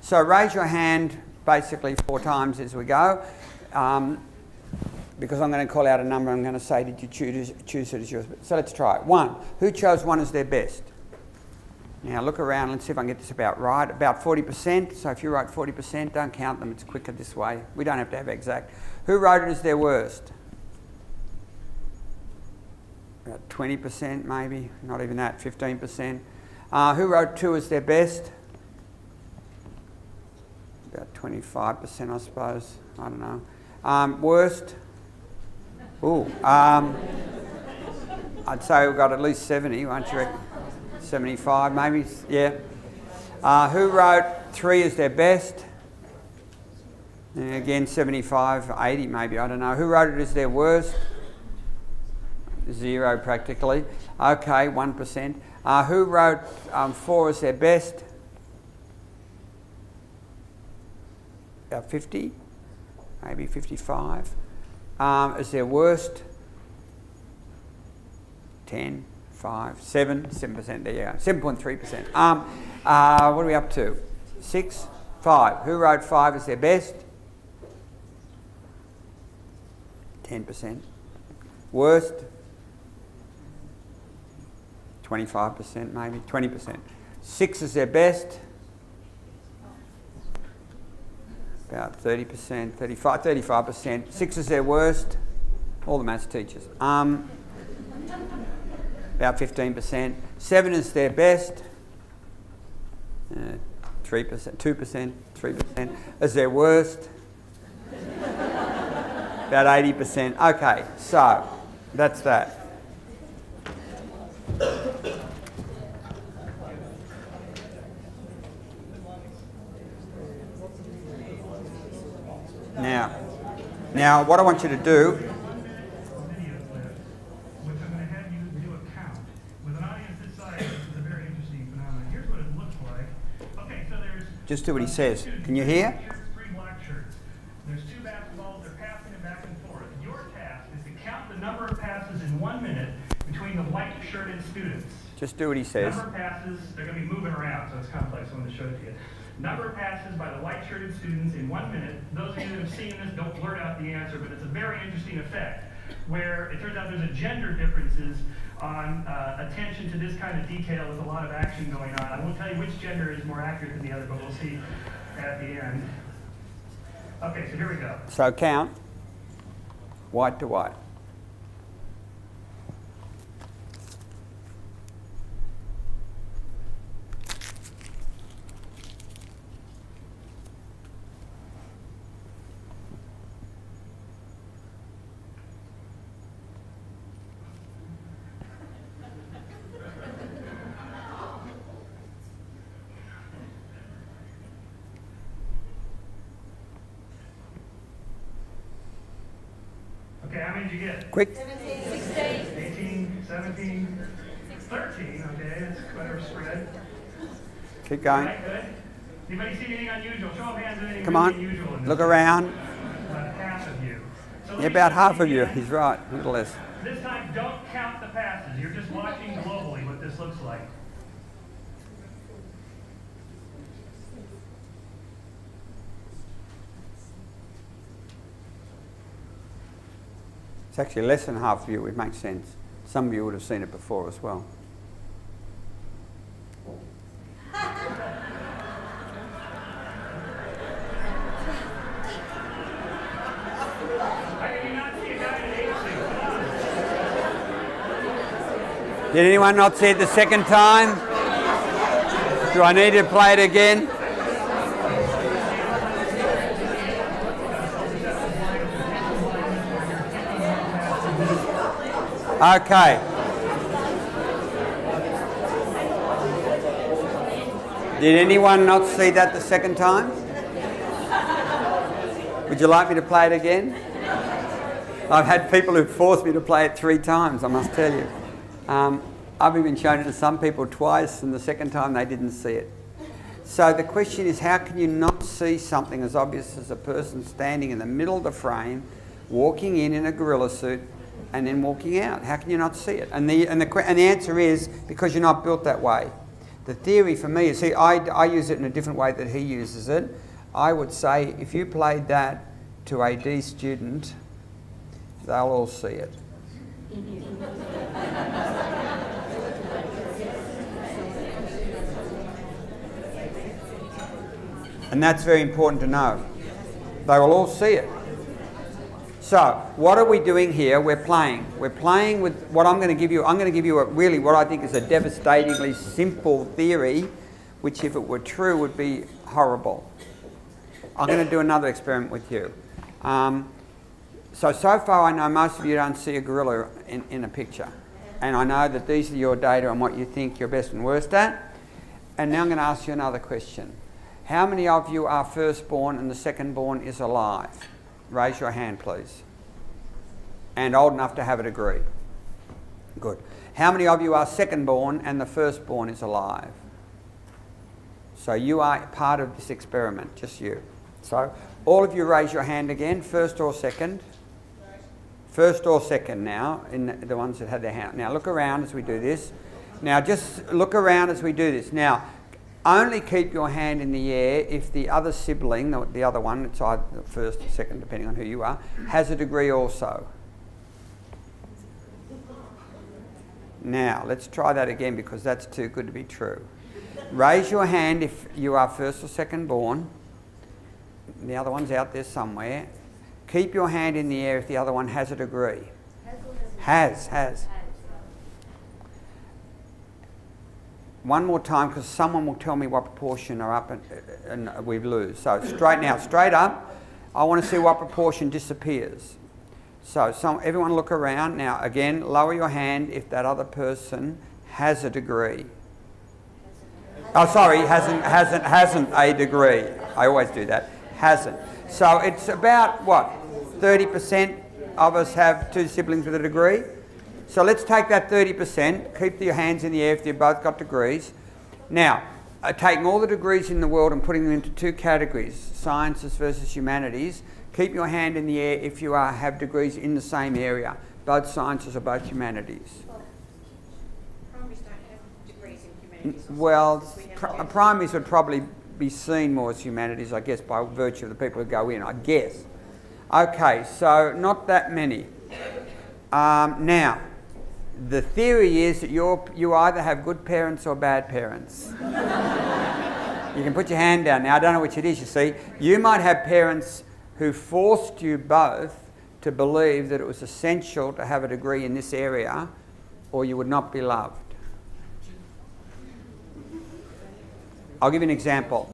So raise your hand basically 4 times as we go. Because I'm going to call out a number, I'm going to say, did you choose it as yours? So let's try it. 1. Who chose 1 as their best? Now look around, let's see if I can get this about right. About 40%, so if you wrote 40%, don't count them, it's quicker this way. We don't have to have exact. Who wrote it as their worst? About 20% maybe, not even that, 15%. Who wrote 2 as their best? About 25%, I suppose, I don't know. Worst? Ooh, I'd say we've got at least 70, won't you reckon? 75 maybe, yeah. Who wrote 3 as their best? And again, 75, 80 maybe, I don't know. Who wrote it as their worst? 0 practically. Okay, 1%. Who wrote 4 as their best? About 50, maybe 55. As their worst? 10. 7%, there you go, 7.3%. What are we up to? 6, 5. Who wrote 5 as their best? 10%. Worst? 25% maybe, 20%. 6 as their best? About 30%, 35%. 6 is their worst? All the maths teachers. About 15%. 7 is their best. 3%, 2%, 3%. As their worst? About 80%. Okay, so that's that. Now, what I want you to do. Just do what he says. Can you hear? 3 black shirts. There's 2 basketballs. They're passing it back and forth. Your task is to count the number of passes in 1 minute between the white shirted students. Just do what he says. Number of passes. They're going to be moving around, so it's complex. I want to show it to you. Number of passes by the white shirted students in 1 minute. Those of you that have seen this, don't blurt out the answer, but it's a very interesting effect where it turns out there's a gender differences on attention to this kind of detail with a lot of action going on. I won't tell you which gender is more accurate than the other, but we'll see at the end. Okay, so here we go. So count white to white. Okay, how many did you get? Quick. 17, 16. 18, 17, 13. Okay, that's quite a spread. Keep going. All right, good. Anybody see anything unusual? Show of hands, anything Come really on. unusual in this? Look around. About half of you. So Yeah, about half of you. He's right. A little less. This time, don't count the passes. You're just watching globally what this looks like. It's actually less than half of you. It makes sense. Some of you would have seen it before as well. Did anyone not see it the second time? Do I need to play it again? Okay. Did anyone not see that the second time? Would you like me to play it again? I've had people who forced me to play it 3 times, I must tell you. I've even shown it to some people twice, and the second time they didn't see it. So the question is, how can you not see something as obvious as a person standing in the middle of the frame, walking in a gorilla suit, and then walking out? How can you not see it? And the answer is because you're not built that way. The theory for me is, see, I use it in a different way that he uses it. I would say if you played that to a D student, they'll all see it. And that's very important to know. They will all see it. So, what are we doing here? We're playing. We're playing with what I'm going to give you. I'm going to give you really what I think is a devastatingly simple theory, which if it were true would be horrible. I'm going to do another experiment with you. So far I know most of you don't see a gorilla in a picture. And I know that these are your data on what you think you're best and worst at. And now I'm going to ask you another question. How many of you are firstborn and the secondborn is alive? Raise your hand, please. And old enough to have a degree. Good. How many of you are secondborn and the firstborn is alive? So you are part of this experiment, just you. So all of you raise your hand again, first or second. First or second now, in the ones that had their hand. Now look around as we do this. Now just look around as we do this. Now, only keep your hand in the air if the other sibling, the other one, it's either the first or second, depending on who you are, has a degree also. Now, let's try that again because that's too good to be true. Raise your hand if you are first or second born. The other one's out there somewhere. Keep your hand in the air if the other one has a degree. Has. One more time, because someone will tell me what proportion are up and we lose. So straight up, I want to see what proportion disappears. So everyone look around. Now again, lower your hand if that other person has a degree. Oh, sorry, hasn't a degree. I always do that. Hasn't. So it's about, what, 30% of us have two siblings with a degree? So let's take that 30%, keep your hands in the air if you've both got degrees. Now, taking all the degrees in the world and putting them into two categories, sciences versus humanities, keep your hand in the air if you have degrees in the same area, both sciences or both humanities. Primaries don't have degrees in humanities. Well, primaries would probably be seen more as humanities, I guess, by virtue of the people who go in, I guess. Okay, so not that many. Now, the theory is that you either have good parents or bad parents. You can put your hand down now. I don't know which it is, you see. You might have parents who forced you both to believe that it was essential to have a degree in this area or you would not be loved. I'll give you an example.